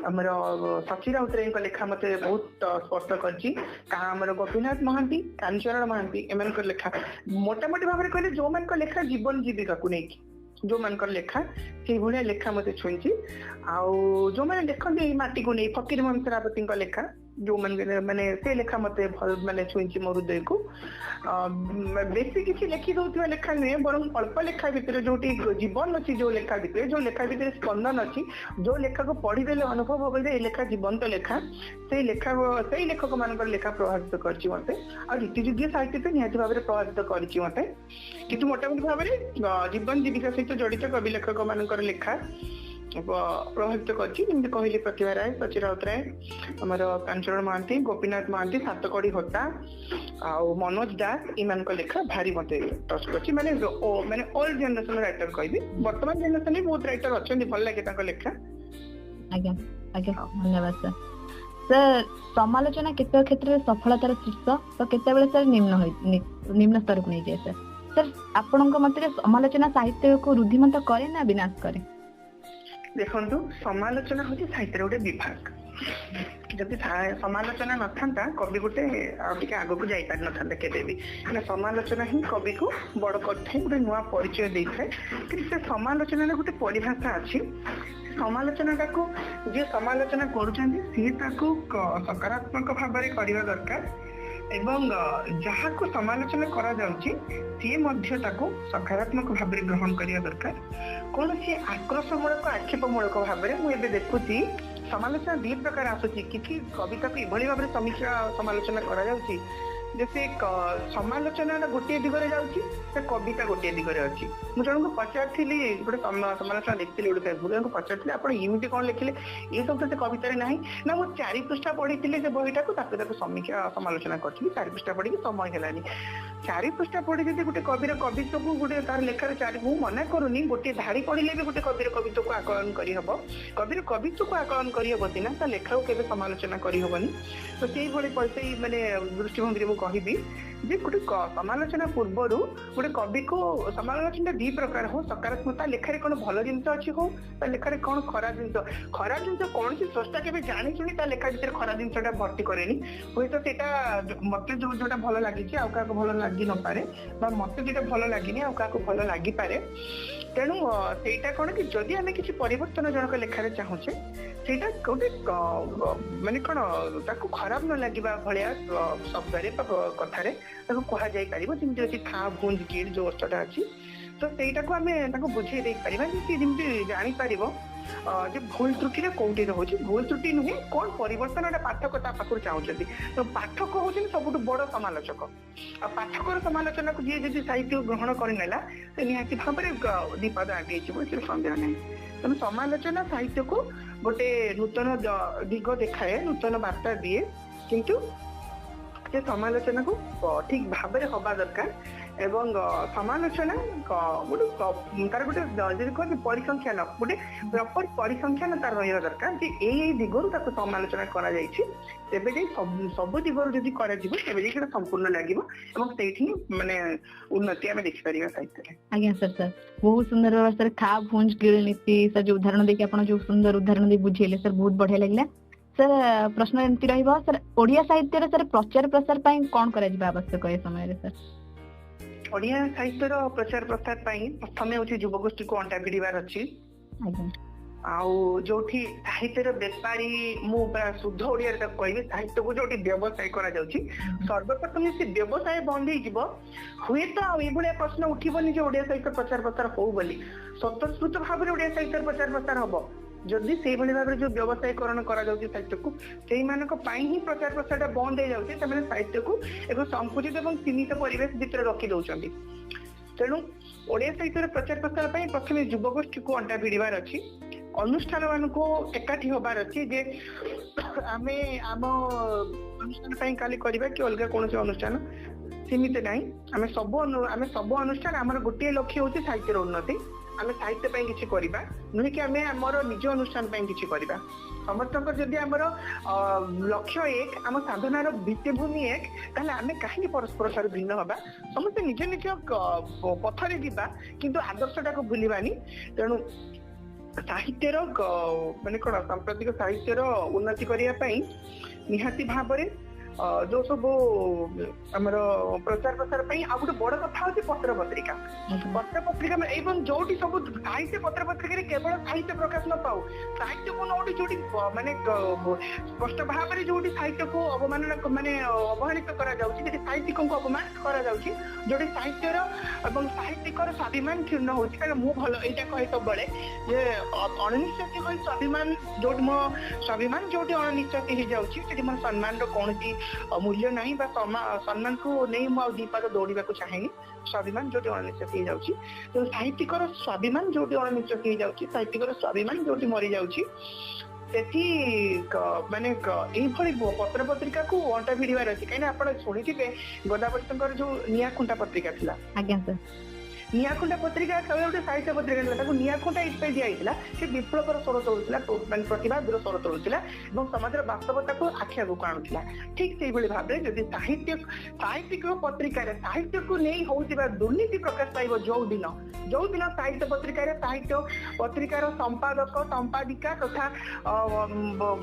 ଆମର ସଚିନ ରାଉତରାୟଙ୍କ ଲେଖା ମତେ ବହୁତ ସ୍ପର୍ଶ କରିଛି। ଆମର ଗୋପୀନାଥ ମହାନ୍ତି, କାହ୍ନୁଚରଣ ମହାନ୍ତି, ଏମାନଙ୍କର ଲେଖା ମୋଟାମୋଟି ଭାବରେ କହିଲେ ଯୋଉମାନଙ୍କ ଲେଖା ଜୀବନ ଜୀବିକାକୁ ନେଇକି ଯୋଉମାନଙ୍କର ଲେଖା ସେଇଭଳିଆ ଲେଖା ମତେ ଛୁଇଁଛି। ଆଉ ଯୋଉମାନେ ଲେଖନ୍ତି ଏଇ ମାଟିକୁ ନେଇ, ଫକୀରମୋହନ ସେନାପତିଙ୍କ ଲେଖା ଯୋଉମାନେ ମାନେ ସେ ଲେଖା ମତେ ଭଲ ମାନେ ଛୁଇଁଛି ମୋ ହୃଦୟକୁ। ବେଶୀ କିଛି ଲେଖି ଦଉଥିବା ଲେଖା ନୁହେଁ, ବରଂ ଅଳ୍ପ ଲେଖା ଭିତରେ ଯୋଉଠି ଜୀବନ ଅଛି, ଯୋଉ ଲେଖା ଭିତରେ ସ୍ପନ୍ଦନ ଅଛି, ଯୋଉ ଲେଖାକୁ ପଢିଦେଲେ ଅନୁଭବ ହବ ଯେ ଏଇ ଲେଖା ଜୀବନ୍ତ ଲେଖା, ସେଇ ଲେଖକ ମାନଙ୍କର ଲେଖା ପ୍ରଭାବିତ କରିଛି ମତେ। ଆଉ ରୀତିଯୁଗୀୟ ସାହିତ୍ୟ ତ ନିହାତି ଭାବରେ ପ୍ରଭାବିତ କରିଛି ମତେ, କିନ୍ତୁ ମୋଟାମୋଟି ଭାବରେ ଜୀବନ ଜୀବିକା ସହିତ ଜଡିତ କବି ଲେଖକ ମାନଙ୍କର ଲେଖା ପ୍ରଭାବିତ କରିଛି। ଯେମିତି କହିଲି ପ୍ରତିଭା ରାୟ, ସଚିନ ରାଉତରାୟ, ଆମର କାହ୍ନୁଚରଣ ମହାନ୍ତି, ଗୋପୀନାଥ ମହାନ୍ତି, ସାତକଡି ହୋତା ଆଉ ମନୋଜ ଦାସ, ଏମାନଙ୍କ ଲେଖା ଭାରି ମତେ ଟଚ୍ କରିଛି। ମାନେ ଓଲ୍ଡ ଜେନେରେସନ ରାଇଟର କହିବି, ବର୍ତ୍ତମାନ ଜେନେରେସନ ବି ବହୁତ ରାଇଟର ଅଛନ୍ତି, ଭଲ ଲାଗେ ତାଙ୍କ ଲେଖା। ଆଜ୍ଞା ଆଜ୍ଞା, ଧନ୍ୟବାଦ ସାର୍। ସାର୍ ସମାଲୋଚନା କେତେକ କ୍ଷେତ୍ରରେ ସଫଳତାର ଶୀର୍ଷ ତ କେତେବେଳେ ସାର୍ ନିମ୍ନ ସ୍ତରକୁ ନେଇଯାଏ ସାର୍। ସାର୍ ଆପଣଙ୍କ ମତରେ ସମାଲୋଚନା ସାହିତ୍ୟକୁ ରୁଦ୍ଧିମନ୍ତ କରେ ନା ବିନାଶ କରେ? ଦେଖନ୍ତୁ, ସମାଲୋଚନା ହଉଛି ସାହିତ୍ୟର ଗୋଟେ ବିଭାଗ। ଯଦି ସମାଲୋଚନା ନଥାନ୍ତା କବି ଗୋଟେ ଆଉ ଟିକେ ଆଗକୁ ଯାଇପାରିନଥାନ୍ତା କେବେ ବି। ସମାଲୋଚନା ହିଁ କବିକୁ ବଡ କରିଥାଏ, ଗୋଟେ ନୂଆ ପରିଚୟ ଦେଇଥାଏ। କିନ୍ତୁ ସେ ସମାଲୋଚନାର ଗୋଟେ ପରିଭାଷା ଅଛି। ସମାଲୋଚନାଟାକୁ ଯିଏ ସମାଲୋଚନା କରୁଛନ୍ତି ସିଏ ତାକୁ ସକାରାତ୍ମକ ଭାବରେ କରିବା ଦରକାର ଏବଂ ଯାହାକୁ ସମାଲୋଚନା କରାଯାଉଛି ସିଏ ମଧ୍ୟ ତାକୁ ସକାରାତ୍ମକ ଭାବରେ ଗ୍ରହଣ କରିବା ଦରକାର। କୌଣସି ଆକ୍ରୋଶମୂଳକ ଆକ୍ଷେପମୂଳକ ଭାବରେ ମୁଁ ଏବେ ଦେଖୁଛି ସମାଲୋଚନା ଦି ପ୍ରକାର ଆସୁଛି। କିଛି କବିତାକୁ ଏଭଳି ଭାବରେ ସମାଲୋଚନା କରାଯାଉଛି ଯେ ସେ ସମାଲୋଚନାଟା ଗୋଟିଏ ଦିଗରେ ଯାଉଛି, ସେ କବିତା ଗୋଟିଏ ଦିଗରେ ଅଛି। ମୁଁ ଜଣଙ୍କୁ ପଚାରିଥିଲି, ଗୋଟେ ସମାଲୋଚନା ଦେଖିଥିଲି ଗୋଟେ ଫେସବୁକ୍, ଜଣଙ୍କୁ ପଚାରିଥିଲି ଆପଣ ଏମିତି କଣ ଲେଖିଲେ, ଏ ସବୁ ତ ସେ କବିତାରେ ନାହିଁ। ନା ମୁଁ 4 ପୃଷ୍ଠା ପଢିଥିଲି ସେ ବହିଟାକୁ, ତାକୁ ସମାଲୋଚନା କରିଥିଲି। 4 ପୃଷ୍ଠା ପଢିକି ସମୟ ହେଲାନି। 4 ପୃଷ୍ଠା ପଢି ଯଦି ଗୋଟେ କବିର କବିତ୍ୱକୁ ଗୋଟେ ତାର ଲେଖାରେ ମୁଁ ମନା କରୁନି, ଗୋଟିଏ ଧାଡି ପଢିଲେ ବି ଗୋଟେ କବିର କବିତ୍ୱକୁ ଆକଳନ କରିହବ। କବିର କବିତ୍ୱକୁ ଆକଳନ କରିହବ ସିନା, ତା ଲେଖାକୁ କେବେ ସମାଲୋଚନା କରିହବନି। ତ ସେଇଭଳି ସେଇ ମାନେ ଦୃଷ୍ଟିଭଙ୍ଗୀରେ ମୁଁ କହିବି ଯେ ଗୋଟେ ସମାଲୋଚନା ପୂର୍ବରୁ ଗୋଟେ କବିକୁ ସମାଲୋଚନା 2 ପ୍ରକାର ହଉ, ସକାରାତ୍ମକ, ତା ଲେଖାରେ କଣ ଭଲ ଜିନିଷ ଅଛି ହଉ, ତା ଲେଖାରେ କଣ ଖରାପ ଜିନିଷ କୌଣସି ସ୍ରଷ୍ଟା କେବେ ଜାଣି ଶୁଣି ତା ଲେଖା ଭିତରେ ଖରାପ ଜିନିଷଟା ଭର୍ତ୍ତି କରେନି। ହୁଏତ ସେଇଟା ମତେ ଯୋଉଟା ଭଲ ଲାଗିଛି ଆଉ କାହାକୁ ଭଲ ଲାଗି ନପାରେ, ବା ମତେ ଯୋଉଟା ଭଲ ଲାଗିନି ଆଉ କାହାକୁ ଭଲ ଲାଗିପାରେ। ତେଣୁ ସେଇଟା କଣ କି ଯଦି ଆମେ କିଛି ପରିବର୍ତ୍ତନ ଜଣକ ଲେଖାରେ ଚାହୁଁଛେ, ସେଇଟା ଗୋଟେ ମାନେ କଣ ତାକୁ ଖରାପ ନ ଲାଗିବା ଭଳିଆ ଶବ୍ଦରେ ବା କଥାରେ ତାକୁ କୁହାଯାଇ ପାରିବ। ଯେମିତି ଅଛି ଥା ଭୁଞ୍ଜ ଗିଡ ଯୋଉ ଅର୍ଥଟା ଅଛି, ତ ସେଇଟାକୁ ଆମେ ତାକୁ ବୁଝେଇ ଦେଇପାରିବା ଯେ ସେ ଯେମିତି ଜାଣିପାରିବ ଯେ ଭୁଲ ତ୍ରୁଟିରେ କୋଉଠି ରହୁଛି। ଭୁଲ ତ୍ରୁଟି ନୁହେଁ, କଣ ପରିବର୍ତ୍ତନଟା ପାଠକ ତା ପାଖରୁ ଚାହୁଁଛନ୍ତି। ତ ପାଠକ ହଉଛନ୍ତି ସବୁଠୁ ବଡ ସମାଲୋଚକ। ଆଉ ପାଠକର ସମାଲୋଚନାକୁ ଯିଏ ଯଦି ସାହିତ୍ୟ ଗ୍ରହଣ କରିନେଲା, ସେ ନିହାତି ଭାବରେ 2 ପାଦ ଆଗେଇଯିବ, ଏଥିରେ ସନ୍ଦେହ ନାହିଁ। ତେଣୁ ସମାଲୋଚନା ସାହିତ୍ୟକୁ ଗୋଟେ ନୂତନ ଦିଗ ଦେଖାଏ, ନୂତନ ବାର୍ତ୍ତା ଦିଏ, କିନ୍ତୁ ସେ ସମାଲୋଚନାକୁ ଠିକ ଭାବରେ ହବା ଦରକାର ଏବଂ ସମାଲୋଚନା ଗୋଟେ ତାର ଗୋଟେ ଯଦି କୁହନ୍ତି ପରିସଂଖ୍ୟାନ ଗୋଟେ ପ୍ରପର ପରିସଂଖ୍ୟାନ ତାର ରହିବା ଦରକାର ଯେ ଏଇ ଦିଗରୁ ତାକୁ ସମାଲୋଚନା କରାଯାଇଛି ତେବେ ଯାଇ ସବୁ ଦିଗରୁ ଯଦି କରାଯିବ ତେବେ ଯାଇ ସେଟା ସମ୍ପୂର୍ଣ୍ଣ ଲାଗିବ ଏବଂ ସେଇଠି ମାନେ ଉନ୍ନତି ଆମେ ଦେଖିପାରିବା ସାହିତ୍ୟରେ। ଆଜ୍ଞା ସାର୍ ବହୁତ ସୁନ୍ଦର ଭାବରେ ସାର୍ ଖା ଭୁଞ୍ଜ ଗିଳ ନୀତି ସାର୍ ଯୋଉ ଉଦାହରଣ ଦେଇକି ଆପଣ ଯୋଉ ସୁନ୍ଦର ଉଦାହରଣ ଦେଇ ବୁଝେଇଲେ ସାର୍ ବହୁତ ବଢିଆ ଲାଗିଲା। ସାର୍ ପ୍ରଶ୍ନ ଏମିତି ରହିବ ସାର୍ ଓଡିଆ ସାହିତ୍ୟରେ ସାର୍ ପ୍ରଚାର ପ୍ରସାର ପାଇଁ କଣ କରାଯିବା ଆବଶ୍ୟକ ଏ ସମୟରେ ସାର୍? ଓଡିଆ ସାହିତ୍ୟର ପ୍ରଚାର ପ୍ରସାର ପାଇଁ ପ୍ରଥମେ ହଉଛି ଯୁବଗୋଷ୍ଠୀକୁ ଅଣ୍ଟା ଭିଡିବାର ଅଛି। ଆଉ ଯୋଉଠି ସାହିତ୍ୟର ବେପାରୀ ମୁଁ ଶୁଦ୍ଧ ଓଡିଆରେ ତାକୁ କହିବି ସାହିତ୍ୟକୁ ଯୋଉଠି ବ୍ୟବସାୟ କରାଯାଉଛି ସର୍ବପ୍ରଥମେ ସେ ବ୍ୟବସାୟ ବନ୍ଦ ହେଇଯିବ ହୁଏତ ଆଉ ଏଇଭଳିଆ ପ୍ରଶ୍ନ ଉଠିବନି ଯେ ଓଡିଆ ସାହିତ୍ୟ ପ୍ରଚାର ପ୍ରସାର ହଉ ବୋଲି ସ୍ୱତଃସ୍ଫୂର୍ତ୍ତ ଭାବରେ ଓଡିଆ ସାହିତ୍ୟର ପ୍ରଚାର ପ୍ରସାର ହବ ଯଦି ସେଇଭଳି ଭାବରେ ଯୋଉ ବ୍ୟବସାୟୀକରଣ କରାଯାଉଛି ସାହିତ୍ୟକୁ ସେଇମାନଙ୍କ ପାଇଁ ହିଁ ପ୍ରଚାର ପ୍ରସାରଟା ବନ୍ଦ ହେଇଯାଉଛି ସେମାନେ ସାହିତ୍ୟକୁ ଏକ ସଂକୁଚିତ ଏବଂ ସୀମିତ ପରିବେଶ ଭିତରେ ରଖି ଦଉଛନ୍ତି। ତେଣୁ ଓଡିଆ ସାହିତ୍ୟର ପ୍ରଚାର ପ୍ରସାର ପାଇଁ ପ୍ରଥମେ ଯୁବଗୋଷ୍ଠୀକୁ ଅଣ୍ଟା ଭିଡିବାର ଅଛି ଅନୁଷ୍ଠାନ ମାନଙ୍କୁ ଏକାଠି ହବାର ଅଛି ଯେ ଆମେ ଆମ ଅନୁଷ୍ଠାନ ପାଇଁ କାଲି କରିବା କି ଅଲଗା କୌଣସି ଅନୁଷ୍ଠାନ ସୀମିତ ନାହିଁ ଆମେ ସବୁ ଅନୁଷ୍ଠାନ ଆମର ଗୋଟିଏ ଲକ୍ଷ୍ୟ ହଉଛି ସାହିତ୍ୟର ଉନ୍ନତି ଆମେ ସାହିତ୍ୟ ପାଇଁ କିଛି କରିବା ନୁହେଁ କି ଆମେ ଆମର ନିଜ ଅନୁଷ୍ଠାନ ପାଇଁ କିଛି କରିବା ସମସ୍ତଙ୍କର ଯଦି ଆମର ଲକ୍ଷ୍ୟ ଏକ ଆମ ସାଧନାର ଭିତ୍ତିଭୂମି ଏକ ତାହେଲେ ଆମେ କାହିଁକି ପରସ୍ପର ଠାରୁ ଭିନ୍ନ ହବା ସମସ୍ତେ ନିଜ ନିଜ ପଥରେ ଯିବା କିନ୍ତୁ ଆଦର୍ଶଟାକୁ ଭୁଲିବାନି। ତେଣୁ ସାହିତ୍ୟର ମାନେ କଣ ସାମ୍ପ୍ରତିକ ସାହିତ୍ୟର ଉନ୍ନତି କରିବା ପାଇଁ ନିହାତି ଭାବରେ ଯୋଉ ସବୁ ଆମର ପ୍ରଚାର ପ୍ରସାର ପାଇଁ ଆଉ ଗୋଟେ ବଡ କଥା ହଉଛି ପତ୍ର ପତ୍ରିକା ଏବଂ ଯୋଉଠି ସବୁ ସାହିତ୍ୟ ପତ୍ର ପତ୍ରିକାରେ କେବଳ ସାହିତ୍ୟ ପ୍ରକାଶ ନ ପାଉ ସାହିତ୍ୟକୁ ନୋଉଠି ଯୋଉଠି ମାନେ ସ୍ପଷ୍ଟ ଭାବରେ ଯୋଉଠି ସାହିତ୍ୟକୁ ଅବମାନନା ମାନେ ଅବହେଳିତ କରାଯାଉଛି ଯଦି ସାହିତ୍ୟିକଙ୍କୁ ଅପମାନିତ କରାଯାଉଛି ଯୋଉଠି ସାହିତ୍ୟର ଏବଂ ସାହିତ୍ୟିକର ସ୍ୱାଭିମାନ କ୍ଷୁର୍ଣ୍ଣ ହଉଛି କାରଣ ମୁଁ ଭଲ ଏଇଟା କହେ ସବୁବେଳେ ଯେ ଅଣନିଶ୍ୱାସୀ ହୋଇ ସ୍ୱାଭିମାନ ଯୋଉଠି ମୋ ସ୍ୱାଭିମାନ ଯୋଉଠି ଅଣନିଶ୍ୱାସୀ ହେଇଯାଉଛି ସେଠି ମୋର ସମ୍ମାନର କୌଣସି ମୂଲ୍ୟ ନାହିଁ ବା ସମ୍ମାନକୁ ନେଇ ମୁଁ ଆଉ ଦିପାଦ ଦୌଡିବାକୁ ଚାହେଁନି ସ୍ୱାଭିମାନ ଯୋଉଠି ଅଣନିଶ୍ୱାସୀ ହେଇଯାଉଛି ତେଣୁ ସାହିତ୍ୟିକର ସ୍ୱାଭିମାନ ଯୋଉଠି ଅଣନିଶ୍ୱାସୀ ହେଇଯାଉଛି ସାହିତ୍ୟିକର ସ୍ୱାଭିମାନ ଯୋଉଠି ମରିଯାଉଛି ସେଠି ମାନେ ଏଇଭଳି ପତ୍ର ପତ୍ରିକାକୁ ଅଣ୍ଟା ଭିଡିବାର ଅଛି କାହିଁକିନା ଆପଣ ଶୁଣିଥିବେ ଗୋଦାବରୀଙ୍କର ଯୋଉ ନିଆଖୁଣ୍ଟା ପତ୍ରିକା ଥିଲା। ଆଜ୍ଞା ସାର୍ ନିଆଖୁଣ୍ଟା ପତ୍ରିକା କେବଳ ଗୋଟେ ସାହିତ୍ୟ ପତ୍ରିକା ଥିଲା ତାକୁ ନିଆଖୁଣ୍ଟା ଏଇଥିପାଇଁ ଦିଆଯାଇଥିଲା ସେ ବିପ୍ଳବର ସ୍ୱର ତୋଳୁଥିଲା ମାନେ ପ୍ରତିବାଦର ସ୍ୱର ତୋଳୁଥିଲା ଏବଂ ସମାଜର ବାସ୍ତବତାକୁ ଆଖି ଆଗକୁ ଆଣୁଥିଲା। ଠିକ ସେଇଭଳି ଭାବରେ ଯଦି ସାହିତ୍ୟିକ ପତ୍ରିକାରେ ସାହିତ୍ୟକୁ ନେଇ ହଉଥିବା ଦୁର୍ନୀତି ପ୍ରକାଶ ପାଇବ ଯୋଉଦିନ ସାହିତ୍ୟ ପତ୍ରିକାରେ ସାହିତ୍ୟ ପତ୍ରିକାର ସମ୍ପାଦକ ସମ୍ପାଦିକା ତଥା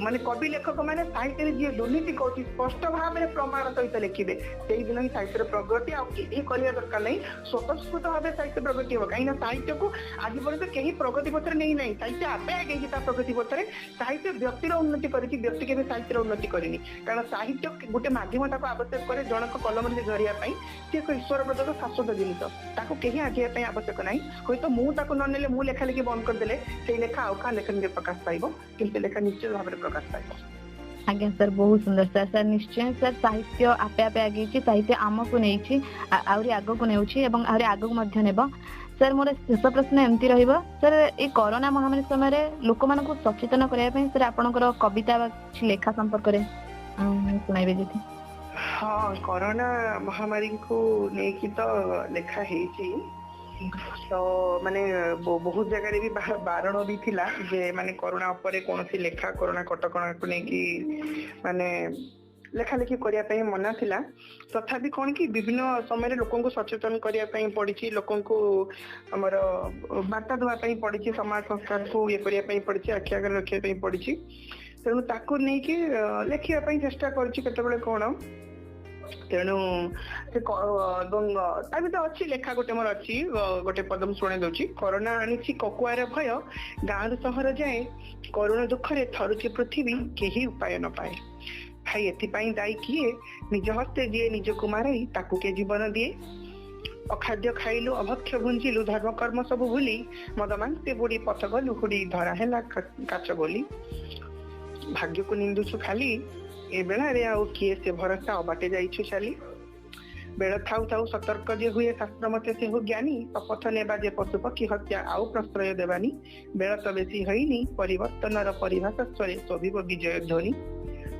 ମାନେ କବି ଲେଖକ ମାନେ ସାହିତ୍ୟରେ ଯିଏ ଦୁର୍ନୀତି କରୁଛି ସ୍ପଷ୍ଟ ଭାବରେ ପ୍ରମାଣ ସହିତ ଲେଖିବେ ସେଇଦିନ ହିଁ ସାହିତ୍ୟର ପ୍ରଗତି ଆଉ କେହି କରିବା ଦରକାର ନାହିଁ ସ୍ୱତଃସ୍ଫୂର୍ତ୍ତ ଭାବେ ସାହିତ୍ୟ ପ୍ରଗତି ହବ କାହିଁକି ନା ସାହିତ୍ୟକୁ ଆଜି ପର୍ଯ୍ୟନ୍ତ କେହି ପ୍ରଗତି ପଥରେ ନେଇ ନାହିଁ ସାହିତ୍ୟ ଆପେ ଆଗେଇଛି ତା ପ୍ରଗତି ପଥରେ ସାହିତ୍ୟ ବ୍ୟକ୍ତିର ଉନ୍ନତି କରିଛି ବ୍ୟକ୍ତି କେବେ ସାହିତ୍ୟର ଉନ୍ନତି କରିନି କାରଣ ସାହିତ୍ୟ ଗୋଟେ ମାଧ୍ୟମ ତାକୁ ଆବଶ୍ୟକ କରେ ଜଣକ କଲମରେ ଧରିବା ପାଇଁ ସେ ଏକ ଈଶ୍ୱର ପ୍ରଦତ୍ତ ଶାଶ୍ୱତ ଜିନିଷ ତାକୁ କେହି ଆଗେଇବା ପାଇଁ ଆବଶ୍ୟକ ନାହିଁ ହୁଏତ ମୁଁ ତାକୁ ନ ନେଲେ ମୁଁ ଲେଖା ଲେଖି ବନ୍ଦ କରିଦେଲେ ସେଇ ଲେଖା ଆଉ କାହା ଲେଖନୀରେ ପ୍ରକାଶ ପାଇବ କିନ୍ତୁ ଲେଖା ନିଶ୍ଚିତ ଭାବରେ ପ୍ରକାଶ ପାଇବ। ଆଜ୍ଞା ସାର୍ ବହୁତ ସୁନ୍ଦର ସାର୍ ନିଶ୍ଚୟ ସାର୍ ସାହିତ୍ୟ ଆପେ ଆପେ ଆଗେଇଛି ସାହିତ୍ୟ ଆମକୁ ନେଇଛି ଆହୁରି ଆଗକୁ ନେଉଛି ଏବଂ ଆହୁରି ଆଗକୁ ମଧ୍ୟ ନେବ। ସାର୍ ମୋର ଶେଷ ପ୍ରଶ୍ନ ଏମିତି ରହିବ ସାର୍ ଏଇ କରୋନା ମହାମାରୀ ସମୟରେ ଲୋକମାନଙ୍କୁ ସଚେତନ କରିବା ପାଇଁ ସାର୍ ଆପଣଙ୍କର କବିତା ବା କିଛି ଲେଖା ସମ୍ପର୍କରେ ଶୁଣାଇବେ ଯଦି। ହଁ କରୋନା ମହାମାରୀକୁ ନେଇକି ତ ଲେଖା ହେଇଛି ତ ମାନେ ବହୁତ ଜାଗାରେ ବି ବାରଣ ବି ଥିଲା ଯେ ମାନେ କରୋନା ଉପରେ କୌଣସି ଲେଖା କରୋନା କଟକଣାକୁ ନେଇକି ମାନେ ଲେଖା ଲେଖି କରିବା ପାଇଁ ମନା ଥିଲା ତଥାପି କଣ କି ବିଭିନ୍ନ ସମୟରେ ଲୋକଙ୍କୁ ସଚେତନ କରିବା ପାଇଁ ପଡିଛି ଲୋକଙ୍କୁ ଆମର ବାର୍ତ୍ତା ଦେବା ପାଇଁ ପଡିଛି ସମାଜ ସଂସ୍କାରକୁ ଇଏ କରିବା ପାଇଁ ପଡିଛି ଆଖି ଆଗରେ ରଖିବା ପାଇଁ ପଡିଛି ତେଣୁ ତାକୁ ନେଇକି ଲେଖିବା ପାଇଁ ଚେଷ୍ଟା କରୁଛି କେତେବେଳେ କଣ ତେଣୁ ଏବଂ ତା ଭିତରେ ଅଛି ଲେଖା ଗୋଟେ ମୋର ଅଛି ଗୋଟେ ପଦମ ଶୁଣେଇ ଦଉଛି କରୋନା ଆଣିଛି କକୁଆର ଭୟ ଗାଁରୁ ସହର ଯାଏ କରୁଣ ଦୁଃଖରେ ଥରୁଛି ପୃଥିବୀ କେହି ଉପାୟ ନ ପାଏ ଭାଇ ଏଥିପାଇଁ ଦାୟୀ କିଏ ନିଜ ହସ୍ତେ ଯିଏ ନିଜକୁ ମାରାଇ ତାକୁ କିଏ ଜୀବନ ଦିଏ ଅଖାଦ୍ୟ ଖାଇଲୁ ଅଭକ୍ଷ ଭୁଞ୍ଜିଲୁ ଧର୍ମ କର୍ମ ସବୁ ଭୁଲି ମଦ ମାଂସେ ବୁଡି ପଥ ଗଲୁ ହୁଡି ଧରା ହେଲା କାଚ ବୋଲି ଭାଗ୍ୟକୁ ନିନ୍ଦୁଛୁ ଖାଲି ଏ ବେଳାରେ ଆଉ କିଏ ସେ ଭରସା ଅବାଟେ ଯାଇଛୁ ଚାଲି ବେଳ ଥାଉ ଥାଉ ସତର୍କ ଯେ ହୁଏ ଶାସ୍ତ୍ର ମତେ ସେ ହୁ ଜ୍ଞାନୀ ଶପଥ ନେବା ଯେ ପଶୁ ପକ୍ଷୀ ହତ୍ୟା ଆଉ ପ୍ରଶ୍ରୟ ଦେବାନି ବେଳ ତ ବେଶୀ ହେଇନି ପରିବର୍ତ୍ତନର ପରିଭାଷା ସ୍ୱରେ ଶୋଭିବ ବିଜୟ ଧ୍ୱନି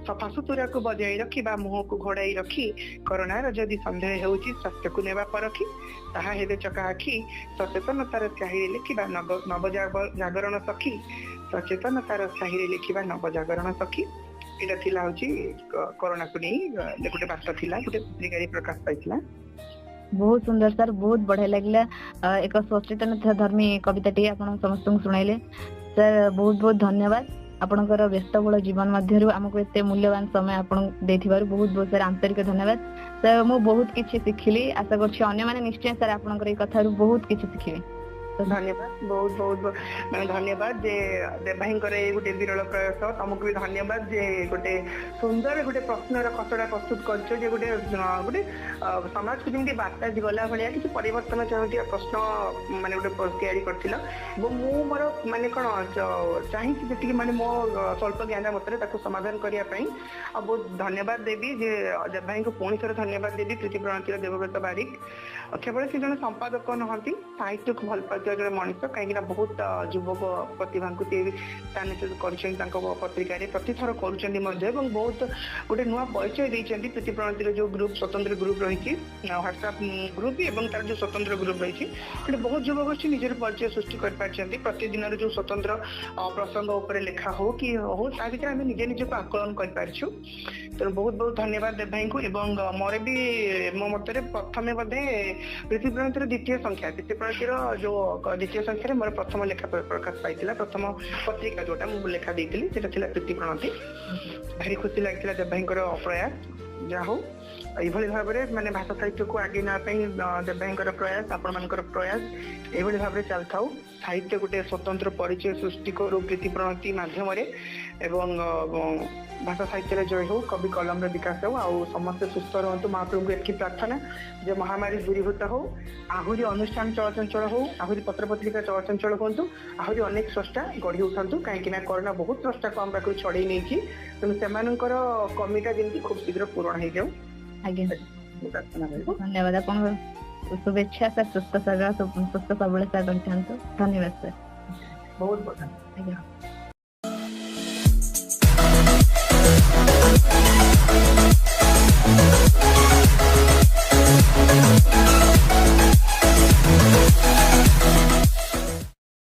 सफासुतुरा को बजाय रखी बा मुह को घोड़ाई रखी कोरोनार जदि संदेह होउची स्वास्थ्य को नेबा परखी ताहा हेबे चकाआखि सचेतनतार स्याही लिखिबा नवजागरण सखी सचेतनतार स्याही लिखिबा नवजागरण सखी एटा थिला होची कोरोना को नहीं गोटे बार्ता थिला गोटे पत्रिका प्रकाश पाइथिला। बहुत सुंदर सर, बहुत बढ़िया लगला। एक सचेतन धर्मी कविताटी आपण समस्त सुनाइले सर, बहुत बहुत धन्यवाद। आपणकर व्यस्तबहुल जीवन मध्यरु हमको एते मूल्यवान समय आपण देथिबारु बहुत बहुत सर आंतरिक धन्यवाद सर। मु बहुत किछि सिखिली, आशा करछि अन्य माने निश्चय सर आपणकर ए कथारु बहुत किछि सिखिबे। धन्यवाद, बहुत बहुत धन्यवाद जे देवभाईंकर गोटे विरल प्रयास, तुमको भी धन्यवाद जे गोटे सुंदर गोटे प्रश्नर खसड़ा प्रस्तुत करछो जे गोटे गोटे समाज को जेमती बार्ता गला भलिया किछि परिवर्तन चाहती प्रश्न माने गोटे तैयारी करथिला एवं मु मोर माने कोन चाहि जेतिक माने मो स्वल्प ज्ञान मतरे ताको समाधान करिया पई आ बहुत धन्यवाद देबी जे देवभाई को पुणी थोर धन्यवाद देबी। प्रीति प्रणतीर देवव्रत बारिक केवल से जन संपादक नहंती साहित्य को भल पाते जन मनुष्य कहीं बहुत युवक प्रतिभा को पत्रिका प्रतिथर कर बहुत गोटे नुआ परिचय देती प्रीति प्रणतीर जो ग्रुप स्वतंत्र ग्रुप रही व्हाट्सएप ग्रुप एवं तार जो स्वतंत्र ग्रुप रही गोटे बहुत युवगोष्ठी निजर परिचय सृष्टि कर प्रतिदिन जो स्वतंत्र प्रसंग उपर लेखा हो कि हो ता भर आम निजे निजे को आकलन कर तेणु बहुत बहुत धन्यवाद देव भाई को। एवं मोर भी मो मतरे प्रथमे बोधे प्रीति प्रणतीर द्वितीय संख्या प्रीति प्रणतीर जो द्वितीय संख्या मोर प्रथम लेखा प्रकाश पाई प्रथम पत्रिका जोटा मुझे लेखा देती सेटा प्रीति प्रणती भारी खुशी लगी देव भाई प्रयास जहा हो यही भाव में माने भाषा साहित्य को आगे ना देव भाई प्रयास आपण मान प्रयास यही भाव में चल था साहित्य गोटे स्वतंत्र परिचय सृष्टि करू प्रीति प्रणती मध्यम एवं भाषा साहित्य जय हो कवि कलम विकास हो आउ समस्त सुस्थ रहतु महाप्रभु को एति प्रार्थना जे महामारी दूरीभूत हो आहुरी अनुष्ठान चलचंचल हो आहुरी पत्र पत्रिका चलचंचल होतु आहुरी अनेक स्रष्टा गढ़ी उठंतु कहीं कोरोना बहुत स्रष्टा को हम पाखु छड़े नहीं तेणु से कमिटा जमी खूब शीघ्र पूरण हो जाऊ। धन्यवाद आपन शुभेच्छा सर, सुस्थ सबल सर, धन्यवाद सर, बहुत बहुत।